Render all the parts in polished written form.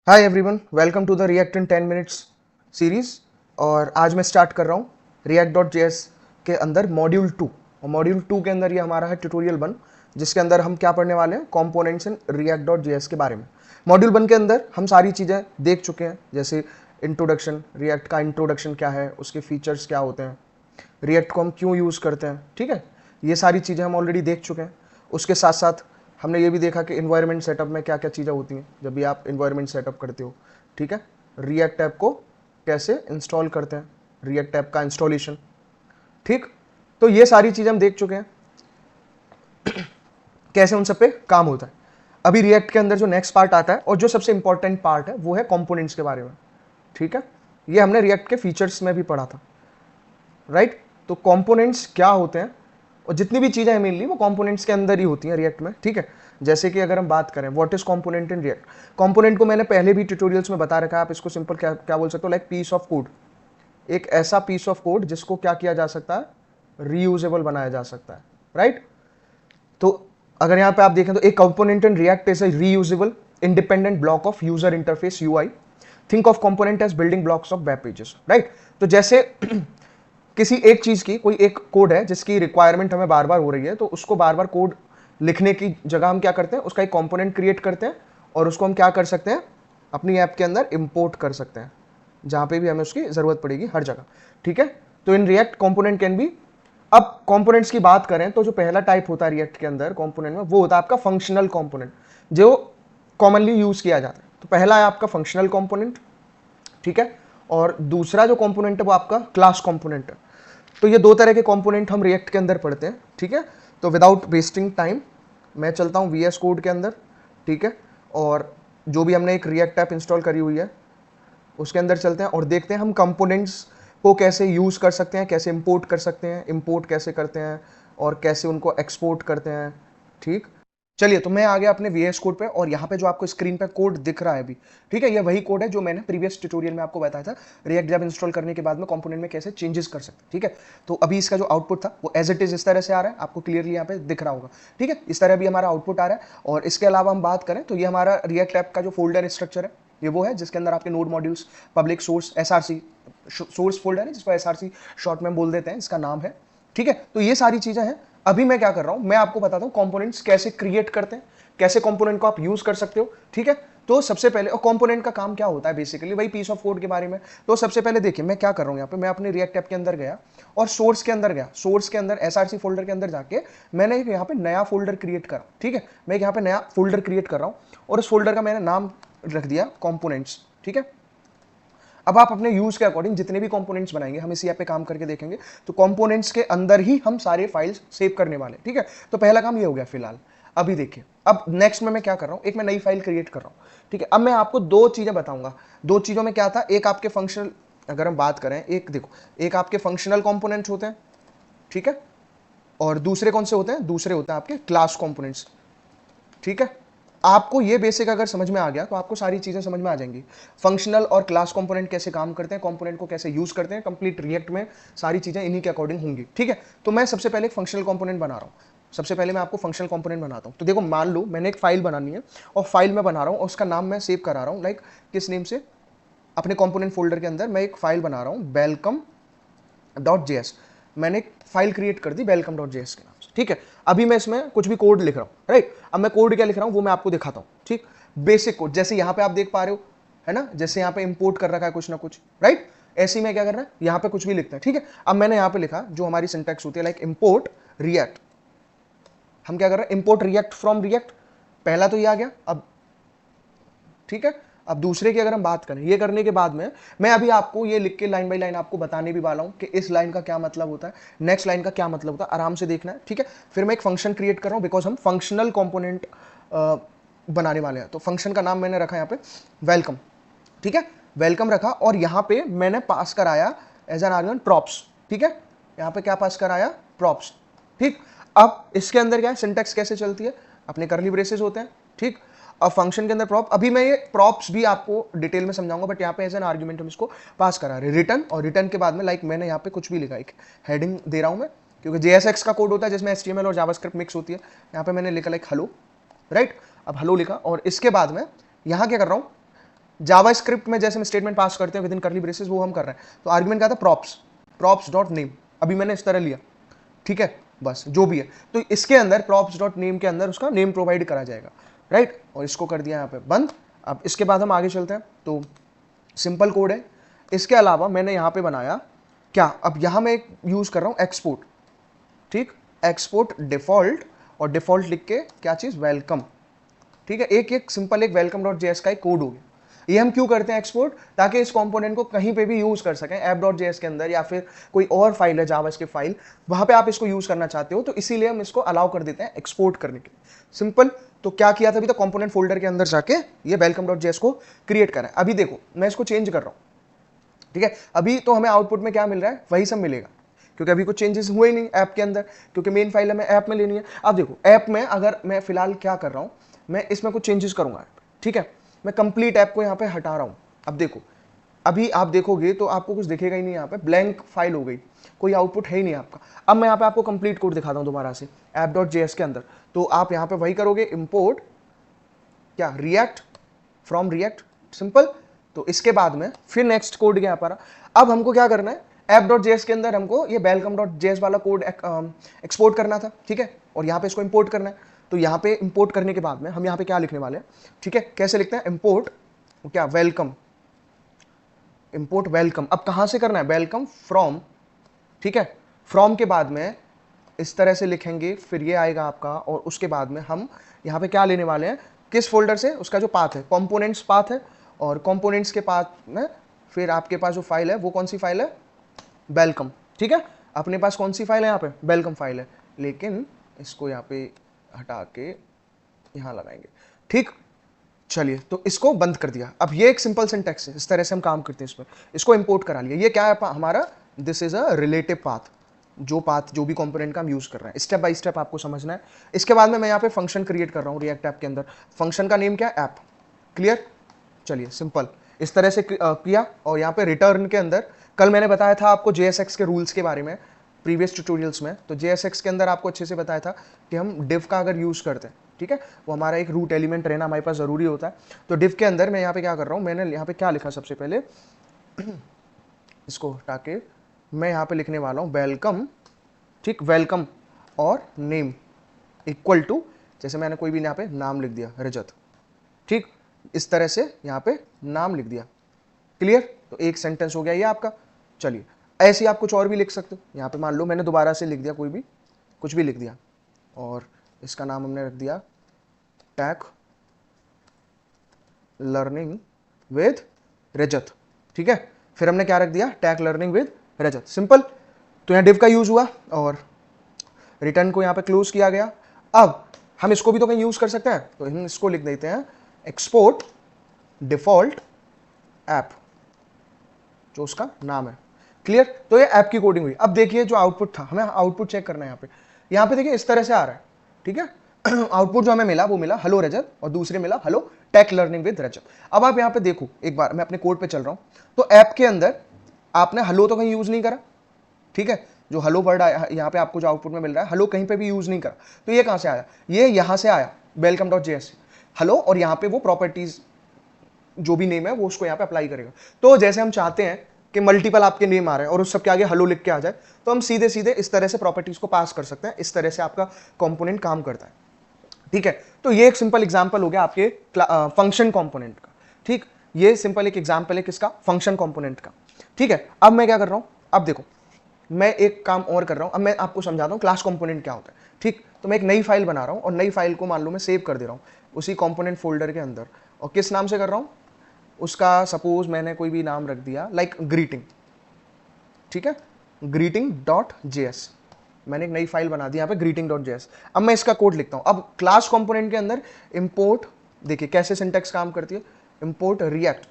Hi everyone, welcome to the React in 10 minutes series. और आज मैं स्टार्ट कर रहा हूँ रिएक्ट डॉट जे एस के अंदर मॉड्यूल 2। और मॉड्यूल 2 के अंदर ये हमारा है ट्यूटोरियल 1, जिसके अंदर हम क्या पढ़ने वाले हैं, components in React dot J S के बारे में। मॉड्यूल 1 के अंदर हम सारी चीज़ें देख चुके हैं, जैसे इंट्रोडक्शन, रिएक्ट का इंट्रोडक्शन क्या है, उसके फीचर्स क्या होते हैं, रिएक्ट को हम क्यों यूज़ करते हैं। ठीक है, ये सारी चीज़ें हम ऑलरेडी देख चुके हैं। उसके साथ साथ हमने ये भी देखा कि इन्वायरमेंट सेटअप में क्या क्या चीज़ें होती हैं जब भी आप इन्वायरमेंट सेटअप करते हो। ठीक है, रिएक्ट ऐप को कैसे इंस्टॉल करते हैं, रिएक्ट ऐप का इंस्टॉलेशन। ठीक, तो ये सारी चीज़ें हम देख चुके हैं, कैसे उन सब पे काम होता है। अभी रिएक्ट के अंदर जो नेक्स्ट पार्ट आता है और जो सबसे इंपॉर्टेंट पार्ट है वो है कंपोनेंट्स के बारे में। ठीक है, ये हमने रिएक्ट के फीचर्स में भी पढ़ा था, राइट। तो कंपोनेंट्स क्या होते हैं और जितनी भी चीज़ें हैं मेनली वो कंपोनेंट्स के अंदर ही होती हैं रिएक्ट में। ठीक है, जैसे कि अगर हम बात करें what is component in react, component को मैंने पहले भी ट्यूटोरियल्स में बता रखा है। आप इसको सिंपल क्या क्या बोल सकते हो, लाइक पीस ऑफ कोड, एक ऐसा पीस ऑफ कोड जिसको क्या किया जा सकता है, रीयूजेबल बनाया जा सकता है, राइट। तो अगर यहाँ पे आप देखें तो एक component in React is a reusable independent block of user interface UI. Think of component as building blocks of web pages, right. तो जैसे किसी एक चीज की कोई एक कोड है जिसकी रिक्वायरमेंट हमें बार बार हो रही है, तो उसको बार बार कोड लिखने की जगह हम क्या करते हैं, उसका एक कंपोनेंट क्रिएट करते हैं और उसको हम क्या कर सकते हैं, अपनी ऐप के अंदर इंपोर्ट कर सकते हैं जहां पे भी हमें उसकी जरूरत पड़ेगी, हर जगह। ठीक है, तो in React component can be. अब कंपोनेंट्स की बात करें तो जो पहला टाइप होता है रिएक्ट के अंदर कंपोनेंट में, वो होता है आपका फंक्शनल कंपोनेंट, जो कॉमनली यूज किया जाता है। तो पहला है आपका फंक्शनल कंपोनेंट, ठीक है, और दूसरा जो कंपोनेंट है वो आपका क्लास कंपोनेंट है। तो ये दो तरह के कंपोनेंट हम रिएक्ट के अंदर पढ़ते हैं। ठीक है, तो विदाउट वेस्टिंग टाइम मैं चलता हूँ वीएस कोड के अंदर। ठीक है, और जो भी हमने एक रिएक्ट ऐप इंस्टॉल करी हुई है उसके अंदर चलते हैं और देखते हैं हम कंपोनेंट्स को कैसे यूज़ कर सकते हैं, कैसे इंपोर्ट कर सकते हैं, इंपोर्ट कैसे करते हैं और कैसे उनको एक्सपोर्ट करते हैं। ठीक, चलिए, तो मैं आ गया अपने वीएस कोड पे और यहाँ पे जो आपको स्क्रीन पे कोड दिख रहा है अभी, ठीक है, ये वही कोड है जो मैंने प्रीवियस ट्यूटोरियल में आपको बताया था, रिएक्ट जब इंस्टॉल करने के बाद में कंपोनेंट में कैसे चेंजेस कर सकते हैं। ठीक है, तो अभी इसका जो आउटपुट था वो एज इट इज इस तरह से आ रहा है, आपको क्लियरली यहाँ पे दिख रहा होगा। ठीक है, इस तरह भी हमारा आउटपुट आ रहा है। और इसके अलावा हम बात करें तो ये हमारा रिएक्ट ऐप का जो फोल्डर स्ट्रक्चर है, ये वो है जिसके अंदर आपके node modules, public source, SRC source folder है जिसको एसआरसी शॉर्ट में बोल देते हैं, इसका नाम है। ठीक है, तो ये सारी चीजें हैं। अभी मैं क्या कर रहा हूं, मैं आपको बताता हूं कंपोनेंट्स कैसे क्रिएट करते हैं, कैसे कंपोनेंट को आप यूज कर सकते हो। ठीक है, तो सबसे पहले, और कंपोनेंट का काम क्या होता है, बेसिकली वही पीस ऑफ कोड के बारे में। तो सबसे पहले देखिए मैं क्या कर रहा हूं, यहाँ पे मैं अपने रिएक्ट ऐप के अंदर गया और सोर्स के अंदर गया, सोर्स के अंदर एसआरसी फोल्डर के अंदर जाके मैंने एक यहाँ पे नया फोल्डर क्रिएट करा। ठीक है, मैं यहाँ पे नया फोल्डर क्रिएट कर रहा हूँ और उस फोल्डर का मैंने नाम रख दिया कंपोनेंट्स। ठीक है, अब आप अपने यूज के अकॉर्डिंग जितने भी कंपोनेंट्स बनाएंगे, हम इसी ऐप पे काम करके देखेंगे, तो कंपोनेंट्स के अंदर ही हम सारे फाइल्स सेव करने वाले। ठीक है, तो पहला काम ये हो गया फिलहाल। अभी देखिए, अब नेक्स्ट में मैं क्या कर रहा हूं, एक मैं नई फाइल क्रिएट कर रहा हूं। ठीक है, अब मैं आपको दो चीजें बताऊंगा। दो चीजों में क्या था, एक आपके फंक्शनल, अगर हम बात करें, एक देखो, एक आपके फंक्शनल कंपोनेंट्स होते हैं, ठीक है, और दूसरे कौन से होते हैं, दूसरे होते हैं आपके क्लास कंपोनेंट्स। ठीक है, आपको ये बेसिक अगर समझ में आ गया तो आपको सारी चीजें समझ में आ जाएंगी। फंक्शनल और क्लास कंपोनेंट कैसे काम करते हैं, कंपोनेंट को कैसे यूज करते हैं, कंप्लीट रिएक्ट में सारी चीजें इन्हीं के अकॉर्डिंग होंगी। ठीक है, तो मैं सबसे पहले एक फंक्शनल कंपोनेंट बना रहा हूं। सबसे पहले मैं आपको फंक्शनल कंपोनेंट बनाता हूं। तो देखो, मान लो मैंने एक फाइल बनानी है और फाइल में बना रहा हूं और उसका नाम मैं सेव करा रहा हूं, लाइक किस नेम से, अपने कंपोनेंट फोल्डर के अंदर मैं एक फाइल बना रहा हूं वेलकम डॉट जेएस। मैंने एक फाइल क्रिएट कर दी वेलकम डॉट जेएस के नाम से। ठीक है, अभी मैं इसमें कुछ भी कोड लिख रहा हूँ, राइट। अब मैं कोड क्या लिख रहा हूँ वो मैं आपको दिखाता हूँ। ठीक, बेसिक कोड, जैसे यहाँ पे आप देख पा रहे हो, है ना, जैसे यहाँ पे इंपोर्ट कर रखा है कुछ ना कुछ, राइट। ऐसे ही मैं क्या करना है, यहाँ पे कुछ भी लिखता है। ठीक है, अब मैंने यहाँ पे लिखा जो हमारी सिंटैक्स होती है, लाइक इंपोर्ट रिएक्ट। हम क्या कर रहे हैं, इंपोर्ट रिएक्ट फ्रॉम रिएक्ट, पहला तो ये आ गया। अब ठीक है, अब दूसरे की अगर हम बात करें, ये करने के बाद में मैं अभी आपको ये लिख के लाइन बाय लाइन आपको बताने भी वाला हूं कि इस लाइन का क्या मतलब होता है, नेक्स्ट लाइन का क्या मतलब होता है, आराम से देखना है। ठीक है, फिर मैं एक फंक्शन क्रिएट कर रहा हूं बिकॉज हम फंक्शनल कंपोनेंट बनाने वाले हैं। तो फंक्शन का नाम मैंने रखा यहाँ पे वेलकम। ठीक है, वेलकम रखा और यहाँ पे मैंने पास कराया एज एन आर्गुमेंट प्रॉप्स। ठीक है, यहाँ पे क्या पास कराया, प्रॉप्स। ठीक, अब इसके अंदर क्या है, सिंटैक्स कैसे चलती है, अपने करली ब्रेसेस होते हैं। ठीक, अब फंक्शन के अंदर प्रॉप, अभी मैं ये प्रॉप्स भी आपको डिटेल में समझाऊंगा, बट यहाँ पे एज एन आर्गुमेंट हम इसको पास करा रहे, रिटर्न, और रिटर्न के बाद में लाइक मैंने यहाँ पे कुछ भी लिखा, एक हेडिंग दे रहा हूँ मैं, क्योंकि JSX का कोड होता है जिसमें HTML और जावास्क्रिप्ट मिक्स होती है। यहाँ पे मैंने लिखा लाइक हेलो, राइट। अब हेलो लिखा और इसके बाद में यहाँ क्या कर रहा हूँ, जावा स्क्रिप्ट में जैसे हम स्टेटमेंट पास करते हैं विद इन करली ब्रेसेस, वो हम कर रहे हैं। तो आर्ग्यूमेंट क्या था, प्रॉप्स डॉट नेम, अभी मैंने इस तरह लिया, ठीक है, बस जो भी है। तो इसके अंदर प्रॉप्स डॉट नेम के अंदर उसका नेम प्रोवाइड करा जाएगा, राइट, और इसको कर दिया यहाँ पे बंद। अब इसके बाद हम आगे चलते हैं, तो सिंपल कोड है। इसके अलावा मैंने यहाँ पे बनाया क्या, अब यहाँ मैं यूज कर रहा हूँ एक्सपोर्ट, ठीक, एक्सपोर्ट डिफॉल्ट, और डिफॉल्ट लिख के क्या चीज, वेलकम, ठीक है, एक सिंपल एक वेलकम डॉट जेएस का एक कोड हो गया। ये हम क्यों करते हैं एक्सपोर्ट, ताकि इस कंपोनेंट को कहीं पे भी यूज कर सकें, ऐप डॉट जेएस के अंदर या फिर कोई और फाइल है जावास्क्रिप्ट फाइल, वहां पे आप इसको यूज करना चाहते हो, तो इसीलिए हम इसको अलाउ कर देते हैं एक्सपोर्ट करने के लिए। सिंपल। तो क्या किया था अभी, तो कंपोनेंट फोल्डर के अंदर जाके ये वेलकम डॉट जेएस को क्रिएट करा है। अभी देखो मैं इसको चेंज कर रहा हूँ, ठीक है, अभी तो हमें आउटपुट में क्या मिल रहा है, वही सब मिलेगा, क्योंकि अभी कुछ चेंजेस हुए नहीं ऐप के अंदर, क्योंकि मेन फाइल हमें ऐप में लेनी है। अब देखो ऐप में अगर मैं फिलहाल क्या कर रहा हूं, मैं इसमें कुछ चेंजेस करूंगा, ठीक है, मैं कंप्लीट ऐप को यहां पे हटा रहा हूं। अब देखो, अभी आप देखोगे तो आपको कुछ दिखेगा ही नहीं, यहाँ पे ब्लैंक फाइल हो गई, कोई आउटपुट है ही नहीं आपका। अब मैं यहाँ पे आपको कंप्लीट कोड दिखाता हूँ दोबारा से ऐप डॉट जेएस के अंदर। तो आप यहाँ पे वही करोगे, इंपोर्ट क्या, रिएक्ट फ्रॉम रिएक्ट, सिंपल। तो इसके बाद में फिर नेक्स्ट कोड गया पर, अब हमको क्या करना है, ऐप डॉट जेएस के अंदर हमको ये वेलकम डॉट जेएस वाला कोड एक्सपोर्ट करना था, ठीक है, और यहाँ पे इसको इंपोर्ट करना है। तो यहाँ पे इंपोर्ट करने के बाद में हम यहाँ पे क्या लिखने वाले हैं, ठीक है, कैसे लिखते हैं, इंपोर्ट क्या, वेलकम, इंपोर्ट वेलकम। अब कहाँ से करना है, वेलकम फ्रॉम, ठीक है, फ्रॉम के बाद में इस तरह से लिखेंगे, फिर ये आएगा आपका, और उसके बाद में हम यहाँ पे क्या लेने वाले हैं, किस फोल्डर से, उसका जो पाथ है, कंपोनेंट्स पाथ है, और कंपोनेंट्स के पाथ में फिर आपके पास जो फाइल है वो कौन सी फाइल है, वेलकम, ठीक है, अपने पास कौन सी फाइल है यहाँ पे, वेलकम फाइल है, लेकिन इसको यहाँ पे हटा के यहाँ लगाएंगे, ठीक। चलिए, तो इसको बंद कर दिया। अब ये एक सिंपल सिंटैक्स है, इस तरह से हम काम करते हैं इसमें, इसको इंपोर्ट करा लिया। ये क्या है हमारा, this is a relative path, जो पाथ जो भी कंपोनेंट का हम यूज कर रहे हैं, स्टेप बाय स्टेप आपको समझना है। इसके बाद में मैं यहाँ पे फंक्शन क्रिएट कर रहा हूँ रिएक्ट ऐप के अंदर, फंक्शन का नेम क्या है, ऐप, क्लियर। चलिए सिंपल इस तरह से किया, और यहाँ पे रिटर्न के अंदर कल मैंने बताया था आपको JSX के रूल्स के बारे में प्रीवियस ट्यूटोरियल्स में। तो JSX के अंदर आपको अच्छे से बताया था कि हम डिव का अगर यूज करते हैं, ठीक है, वो हमारा एक रूट एलिमेंट रहना हमारे पास जरूरी होता है। तो डिव के अंदर मैं यहाँ पे क्या कर रहा हूँ, मैंने यहाँ पे क्या लिखा, सबसे पहले इसको हटा के मैं यहाँ पे लिखने वाला हूँ वेलकम, ठीक, वेलकम और नेम इक्वल टू, जैसे मैंने कोई भी यहाँ पे नाम लिख दिया, रजत, ठीक, इस तरह से यहाँ पे नाम लिख दिया, क्लियर। तो एक सेंटेंस हो गया ये आपका। चलिए, ऐसे ही आप कुछ और भी लिख सकते हो। यहाँ पे मान लो मैंने दोबारा से लिख दिया, कोई भी कुछ भी लिख दिया, और इसका नाम हमने रख दिया टैक लर्निंग विद रजत, ठीक है, फिर हमने क्या रख दिया, टैक लर्निंग विद रजत, सिंपल। तो यहाँ डिव का यूज हुआ और रिटर्न को यहाँ पे क्लोज किया गया। अब हम इसको भी तो कहीं यूज कर सकते हैं, तो हम इसको लिख देते हैं एक्सपोर्ट डिफॉल्ट ऐप, जो उसका नाम है, क्लियर। तो ये ऐप की कोडिंग हुई। अब देखिए जो आउटपुट था, हमें आउटपुट चेक करना है यहाँ पे देखिए इस तरह से आ रहा है, ठीक है। आउटपुट जो हमें मिला वो मिला हेलो रजत, और दूसरे मिला हेलो टेक लर्निंग विद रजत। अब आप यहाँ पे देखो, एक बार मैं अपने कोड पे चल रहा हूँ, तो ऐप के अंदर आपने हेलो तो कहीं यूज नहीं करा, ठीक है, जो हेलो वर्ड आया यहाँ पे आपको जो आउटपुट में मिल रहा है, हेलो कहीं पे भी यूज नहीं करा। तो ये कहाँ से आया, ये यहाँ से आया वेलकम डॉट जेएस से हेलो, और यहाँ पे वो प्रॉपर्टीज जो भी नेम है वो उसको यहाँ पे अप्लाई करेगा। तो जैसे हम चाहते हैं कि मल्टीपल आपके नेम आ रहे हैं और उस सबके आगे हेलो लिख के आ जाए, तो हम सीधे सीधे इस तरह से प्रॉपर्टीज को पास कर सकते हैं। इस तरह से आपका कंपोनेंट काम करता है, ठीक है। तो ये एक सिंपल एग्जांपल हो गया आपके फंक्शन कंपोनेंट का, ठीक। ये सिंपल एक एग्जांपल है किसका, फंक्शन कंपोनेंट का, ठीक है। अब मैं क्या कर रहा हूं, अब देखो मैं एक काम और कर रहा हूं, अब मैं आपको समझाता हूं क्लास कंपोनेंट क्या होता है, ठीक। तो मैं एक नई फाइल बना रहा हूं, और नई फाइल को मान लो मैं सेव कर दे रहा हूं उसी कंपोनेंट फोल्डर के अंदर, और किस नाम से कर रहा हूं, उसका सपोज मैंने कोई भी नाम रख दिया लाइक ग्रीटिंग, ठीक है, ग्रीटिंग डॉट जेएस। मैंने एक नई फाइल बना दी यहाँ पे ग्रीटिंग डॉट जेएस। अब मैं इसका कोड लिखता हूँ। अब क्लास कंपोनेंट के अंदर इंपोर्ट, देखिए कैसे सिंटैक्स काम करती है, इंपोर्ट रिएक्ट,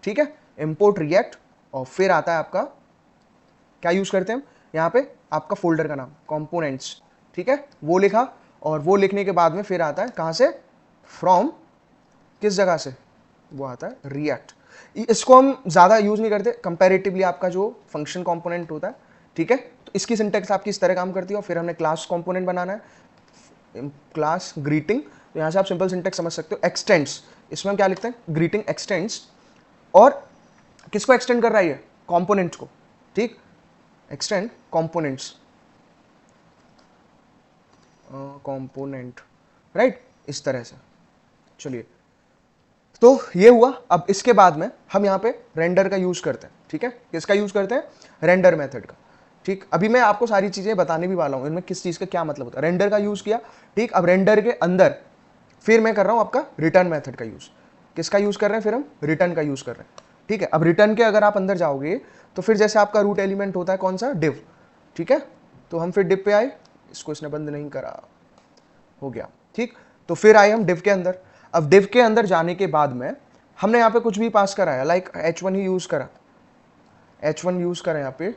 ठीक है, इंपोर्ट रिएक्ट, और फिर आता है आपका क्या यूज करते हैं हम यहाँ पे, आपका फोल्डर का नाम कंपोनेंट्स, ठीक है, वो लिखा, और वो लिखने के बाद में फिर आता है कहाँ से, फ्रॉम, किस जगह से, वो आता है रिएक्ट। इसको हम ज्यादा यूज नहीं करते कंपैरेटिवली आपका जो फंक्शन कंपोनेंट होता है, ठीक है। तो इसकी सिंटैक्स आपकी इस तरह काम करती है, और फिर हमने क्लास कंपोनेंट बनाना है, क्लास ग्रीटिंग। तो यहाँ से आप सिंपल सिंटैक्स समझ सकते हो, एक्सटेंड्स, इसमें हम क्या लिखते हैं, ग्रीटिंग एक्सटेंड्स, और किसको एक्सटेंड कर रहा है ये, कंपोनेंट को, ठीक, एक्सटेंड कंपोनेंट्स, कंपोनेंट, राइट, इस तरह से। चलिए, तो ये हुआ। अब इसके बाद में हम यहाँ पे रेंडर का यूज करते हैं, ठीक है, किसका यूज करते हैं, रेंडर मेथड का, ठीक। अभी मैं आपको सारी चीजें बताने भी वाला हूँ, इनमें किस चीज का क्या मतलब होता है। रेंडर का यूज किया, ठीक। अब रेंडर के अंदर फिर मैं कर रहा हूँ आपका रिटर्न मेथड का यूज। किसका यूज कर रहे हैं, फिर हम रिटर्न का यूज कर रहे हैं, ठीक है। अब रिटर्न के अगर आप अंदर जाओगे तो फिर जैसे आपका रूट एलिमेंट होता है कौन सा, डिव, ठीक है। तो हम फिर डिव पे आए, इसको इसने बंद नहीं करा, हो गया, ठीक। तो फिर आए हम डिव के अंदर। अब डिव के अंदर जाने के बाद में हमने यहाँ पे कुछ भी पास कराया, लाइक h1 ही यूज करा, h1 यूज करा यहाँ पे,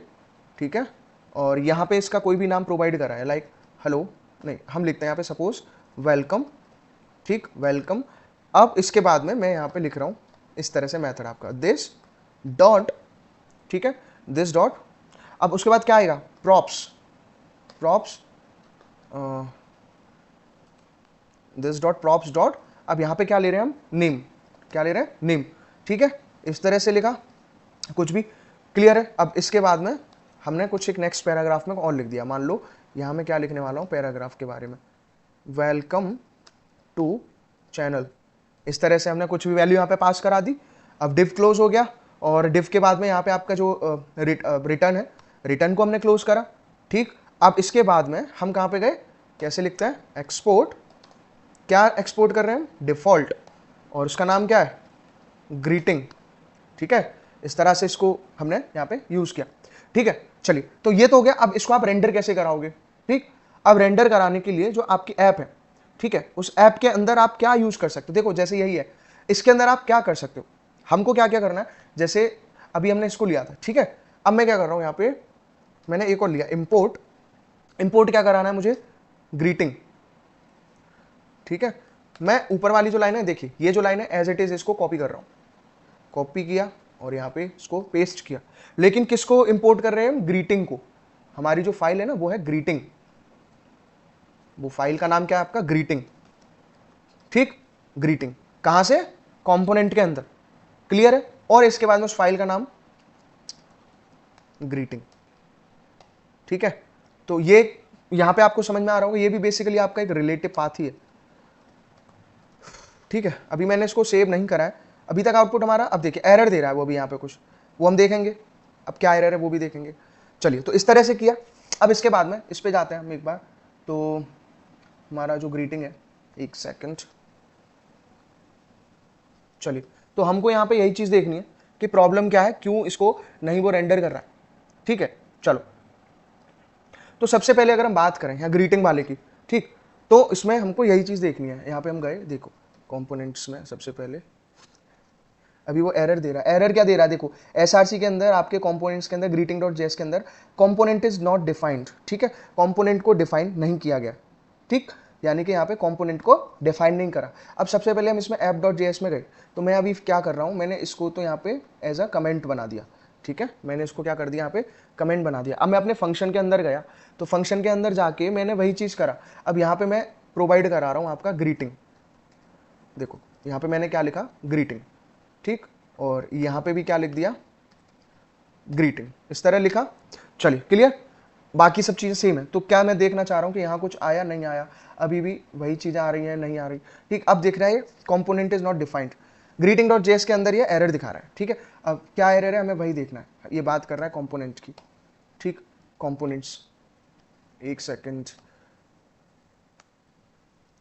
ठीक है। और यहाँ पे इसका कोई भी नाम प्रोवाइड करा है, लाइक हेलो, नहीं, हम लिखते हैं यहाँ पे सपोज वेलकम, ठीक, वेलकम। अब इसके बाद में मैं यहाँ पे लिख रहा हूँ इस तरह से मेथड आपका दिस डॉट, ठीक है, दिस डॉट। अब उसके बाद क्या आएगा, props, props, this dot props dot. अब यहाँ पे क्या ले रहे हैं हम, नेम, क्या ले रहे हैं, नेम, ठीक है। इस तरह से लिखा, कुछ भी क्लियर है। अब इसके बाद में हमने कुछ एक नेक्स्ट पैराग्राफ में और लिख दिया, मान लो यहाँ मैं क्या लिखने वाला हूँ पैराग्राफ के बारे में, वेलकम टू चैनल, इस तरह से हमने कुछ भी वैल्यू यहाँ पे पास करा दी। अब डिव क्लोज हो गया, और डिव के बाद में यहाँ पे आपका जो रिटर्न है, रिटर्न को हमने क्लोज करा, ठीक। अब इसके बाद में हम कहाँ पे गए, कैसे लिखते हैं, एक्सपोर्ट, क्या एक्सपोर्ट कर रहे हैं, डिफॉल्ट, और उसका नाम क्या है, ग्रीटिंग, ठीक है। इस तरह से इसको हमने यहाँ पे यूज किया, ठीक है। चलिए, तो ये तो हो गया। अब इसको आप रेंडर कैसे कराओगे, ठीक। अब रेंडर कराने के लिए जो आपकी ऐप है, ठीक है, उस ऐप के अंदर आप क्या यूज कर सकते हो, देखो जैसे यही है, इसके अंदर आप क्या कर सकते हो, हमको क्या क्या करना है, जैसे अभी हमने इसको लिया था, ठीक है। अब मैं क्या कर रहा हूँ, यहाँ पे मैंने एक और लिया, इंपोर्ट, इंपोर्ट क्या कराना है मुझे, ग्रीटिंग, ठीक है। मैं ऊपर वाली जो लाइन है, देखिए ये जो लाइन है एज इट इज इसको कॉपी कर रहा हूँ, कॉपी किया और यहाँ पे इसको पेस्ट किया। लेकिन किसको इंपोर्ट कर रहे हैं हम, ग्रीटिंग को। हमारी जो फाइल है ना वो है ग्रीटिंग, वो फाइल का नाम क्या है आपका, ग्रीटिंग, ठीक, ग्रीटिंग। कहां से, कंपोनेंट के अंदर, क्लियर है। और इसके बाद में उस फाइल का नाम ग्रीटिंग, ठीक है। तो ये यहां पे आपको समझ में आ रहा होगा, ये भी बेसिकली आपका एक रिलेटिव पाथ ही है, ठीक है। अभी मैंने इसको सेव नहीं करा है अभी तक आउटपुट हमारा। अब देखिए एरर दे रहा है वो भी यहाँ पे कुछ, वो हम देखेंगे, अब क्या एरर है वो भी देखेंगे। चलिए, तो इस तरह से किया। अब इसके बाद में इस पे जाते हैं हम एक बार, तो हमारा जो ग्रीटिंग है, एक सेकंड, चलिए, तो हमको यहाँ पे यही चीज देखनी है कि प्रॉब्लम क्या है, क्यों इसको नहीं वो रेंडर कर रहा है, ठीक है। चलो, तो सबसे पहले अगर हम बात करें यहाँ ग्रीटिंग वाले की, ठीक, तो इसमें हमको यही चीज देखनी है। यहाँ पे हम गए, देखो कंपोनेंट्स में सबसे पहले, अभी वो एरर दे रहा है। एरर क्या दे रहा है, देखो एसआरसी के अंदर आपके कंपोनेंट्स के अंदर greeting.js के अंदर कंपोनेंट इज नॉट डिफाइंड, ठीक है, कंपोनेंट को डिफाइन नहीं किया गया, ठीक, यानी कि यहाँ पे कंपोनेंट को डिफाइन नहीं करा। अब सबसे पहले हम इसमें app.js में गए, तो मैं अभी क्या कर रहा हूँ, मैंने इसको तो यहाँ पे एज अ कमेंट बना दिया, ठीक है, मैंने इसको क्या कर दिया, यहाँ पे कमेंट बना दिया। अब मैं अपने फंक्शन के अंदर गया, तो फंक्शन के अंदर जाके मैंने वही चीज़ करा। अब यहाँ पे मैं प्रोवाइड करा रहा हूँ आपका ग्रीटिंग, देखो यहाँ पे मैंने क्या लिखा, ग्रीटिंग, ठीक, और यहाँ पे भी क्या लिख दिया, ग्रीटिंग, इस तरह लिखा। चलिए, क्लियर, बाकी सब चीज़ें सेम है। तो क्या मैं देखना चाह रहा हूँ कि यहाँ कुछ आया नहीं आया, अभी भी वही चीज़ें आ रही हैं, नहीं आ रही, ठीक। अब देख रहा है component is not defined, greeting.js के अंदर ये एरर दिखा रहा है, ठीक है। अब क्या एरर है हमें वही देखना है, ये बात कर रहा है कंपोनेंट की, ठीक, कंपोनेंट्स, एक सेकंड,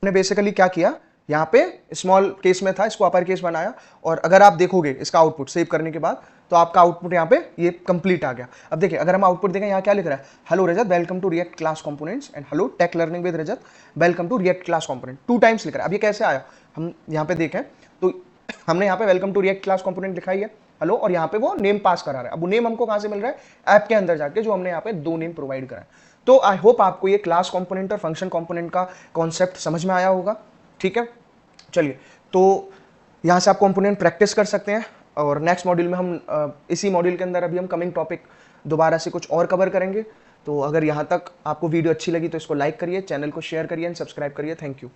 हमने बेसिकली क्या किया, यहाँ पे स्मॉल केस में था, इसको अपर केस बनाया, और अगर आप देखोगे इसका आउटपुट सेव करने के बाद, तो आपका आउटपुट यहाँ पे ये कंप्लीट आ गया। अब देखिए अगर हम आउटपुट देखें, यहाँ क्या लिख रहा है, hello Rajat, welcome to React class components, and hello tech learning with Rajat, welcome to React class component, 2 times लिख रहा है। अब ये कैसे आया, हम यहाँ पे देखें तो हमने यहाँ पे welcome to React class component लिखाई है, हेलो, और यहाँ पे वो नेम पास करा रहा है। अब वो नेम हमको कहाँ से मिल रहा है, ऐप के अंदर जाके, जो हमने यहाँ पे 2 नेम प्रोवाइड करा है। तो आई होप आपको ये क्लास कंपोनेंट और फंक्शन कंपोनेंट का कॉन्सेप्ट समझ में आया होगा, ठीक है। चलिए, तो यहाँ से आप कंपोनेंट प्रैक्टिस कर सकते हैं, और नेक्स्ट मॉड्यूल में हम इसी मॉड्यूल के अंदर अभी हम कमिंग टॉपिक दोबारा से कुछ और कवर करेंगे। तो अगर यहाँ तक आपको वीडियो अच्छी लगी तो इसको लाइक करिए, चैनल को शेयर करिए एंड सब्सक्राइब करिए। Thank you.